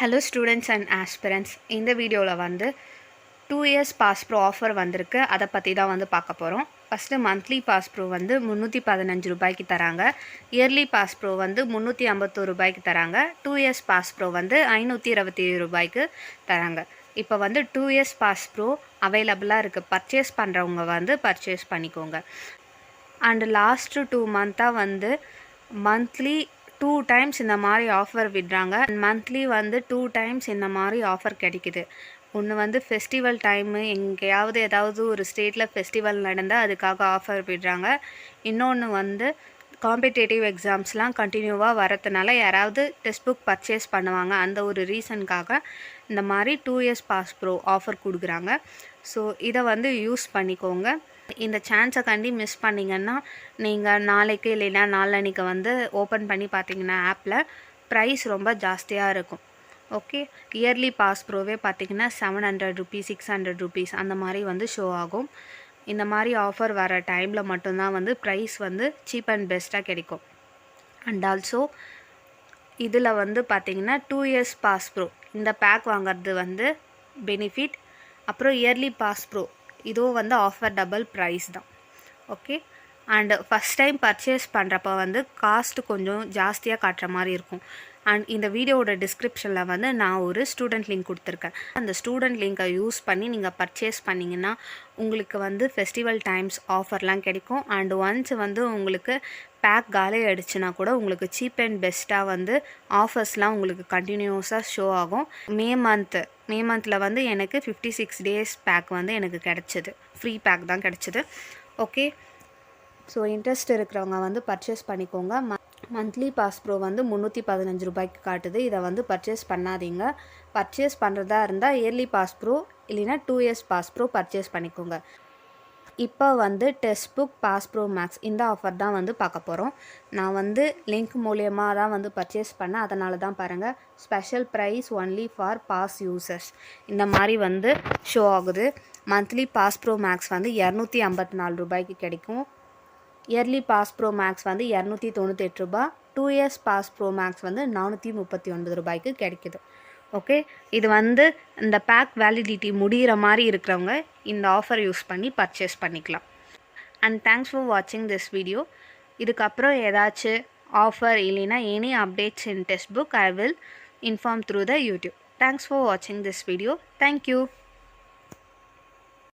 Hello students and aspirants. இந்த வீடியோவில் வந்து 2 years pass pro ஆஃபர் வந்திருக்கு. அதை பற்றி தான் வந்து பார்க்க போகிறோம். ஃபஸ்ட்டு மந்த்லி பாஸ் ப்ரோ வந்து 315 ரூபாய்க்கு தராங்க. இயர்லி பாஸ் ப்ரோ வந்து 351 ரூபாய்க்கு தராங்க. 2 years பாஸ் ப்ரோ வந்து 527 ரூபாய்க்கு தராங்க. இப்போ வந்து 2 years பாஸ் ப்ரோ அவைலபிளாக இருக்குது. பர்ச்சேஸ் பண்ணுறவங்க வந்து பர்ச்சேஸ் பண்ணிக்கோங்க. அண்ட் லாஸ்ட்டு 2 மந்த்தாக வந்து மந்த்லி 2 டைம்ஸ் இந்த மாதிரி ஆஃபர் விடுறாங்க. மந்த்லி வந்து 2 டைம்ஸ் இந்த மாதிரி ஆஃபர் கிடைக்குது. ஒன்று வந்து ஃபெஸ்டிவல் டைமு, எங்கேயாவது ஏதாவது ஒரு ஸ்டேட்டில் ஃபெஸ்டிவல் நடந்தால் அதுக்காக ஆஃபர் விடுறாங்க. இன்னொன்று வந்து காம்படேட்டிவ் எக்ஸாம்ஸ்லாம் கண்டினியூவாக வரதுனால யாராவது டெக்ஸ்ட் புக் பர்ச்சேஸ் பண்ணுவாங்க. அந்த ஒரு ரீசனுக்காக இந்த மாதிரி 2 years பாஸ் ப்ரோ ஆஃபர் கொடுக்குறாங்க. ஸோ இதை வந்து யூஸ் பண்ணிக்கோங்க. இந்த சான்ஸை கண்டி மிஸ் பண்ணிங்கன்னா நீங்கள் நாளைக்கு இல்லைன்னா நாளன்னைக்கு வந்து ஓப்பன் பண்ணி பார்த்தீங்கன்னா ஆப்பில் ப்ரைஸ் ரொம்ப ஜாஸ்தியாக இருக்கும். ஓகே, இயர்லி பாஸ் ப்ரோவே பார்த்தீங்கன்னா 700 ருபீஸ் 600 ருபீஸ் அந்த மாதிரி வந்து ஷோ ஆகும். இந்த மாதிரி ஆஃபர் வர டைமில் மட்டும்தான் வந்து ப்ரைஸ் வந்து சீப் அண்ட் பெஸ்ட்டாக கிடைக்கும். அண்ட் ஆல்சோ இதில் வந்து பார்த்திங்கன்னா 2 years பாஸ் ப்ரோ இந்த பேக் வாங்கிறது வந்து பெனிஃபிட். அப்புறம் இயர்லி பாஸ் ப்ரோ இதுவும் வந்து ஆஃபர் டபுள் ப்ரைஸ் தான். Okay, and first time purchase பண்ணுறப்ப வந்து காஸ்ட்டு கொஞ்சம் ஜாஸ்தியாக காட்டுற மாதிரி இருக்கும். அண்ட் இந்த வீடியோவோட டிஸ்கிரிப்ஷனில் வந்து நான் ஒரு ஸ்டூடெண்ட் லிங்க் கொடுத்துருக்கேன். அந்த ஸ்டூடெண்ட் லிங்கை யூஸ் பண்ணி நீங்கள் பர்ச்சேஸ் பண்ணிங்கன்னா உங்களுக்கு வந்து ஃபெஸ்டிவல் டைம்ஸ் ஆஃபர்லாம் கிடைக்கும். அண்ட் ஒன்ஸ் வந்து உங்களுக்கு பேக் காலி ஆகிடுச்சுன்னா கூட உங்களுக்கு சீப் அண்ட் பெஸ்ட்டாக வந்து ஆஃபர்ஸ்லாம் உங்களுக்கு கண்டினியூஸாக ஷோ ஆகும். மே மந்தில் வந்து எனக்கு 56 days பேக் வந்து எனக்கு கிடச்சிது. ஃப்ரீ பேக் தான் கிடச்சிது. ஓகே, ஸோ இன்ட்ரெஸ்ட் இருக்கிறவங்க வந்து பர்ச்சேஸ் பண்ணிக்கோங்க. மந்த்லி பாஸ் ப்ரோ வந்து 315 ரூபாய்க்கு காட்டுது. இதை வந்து பர்ச்சேஸ் பண்ணாதீங்க. பர்ச்சேஸ் பண்ணுறதா இருந்தால் இயர்லி பாஸ் ப்ரோ இல்லைன்னா 2 years பாஸ் ப்ரோ பர்ச்சேஸ் பண்ணிக்கோங்க. இப்போ வந்து Testbook pass pro max இந்த ஆஃபர் தான் வந்து பார்க்க போகிறோம். நான் வந்து லிங்க் மூலியமாக தான் வந்து பர்ச்சேஸ் பண்ணேன். அதனால தான் பாருங்கள், special price only for pass users இந்த மாதிரி வந்து ஷோ ஆகுது. மந்த்லி பாஸ் ப்ரோ மேக்ஸ் வந்து 254 ரூபாய்க்கு கிடைக்கும். இயர்லி பாஸ் ப்ரோ மேக்ஸ் வந்து 298 ரூபா. 2 years பாஸ் ப்ரோ மேக்ஸ் வந்து 439 ரூபாய்க்கு கிடைக்குது. ஓகே, இது வந்து இந்த பேக் வேலிடிட்டி முடிகிற மாதிரி இருக்கிறவங்க இந்த ஆஃபர் யூஸ் பண்ணி பர்ச்சேஸ் பண்ணிக்கலாம். அண்ட் தேங்க்ஸ் ஃபார் வாட்சிங் திஸ் வீடியோ. இதுக்கப்புறம் ஏதாச்சும் ஆஃபர் இல்லைன்னா any updates in text book I will inform through the YouTube. Thanks for வாட்சிங் திஸ் வீடியோ. தேங்க்யூ.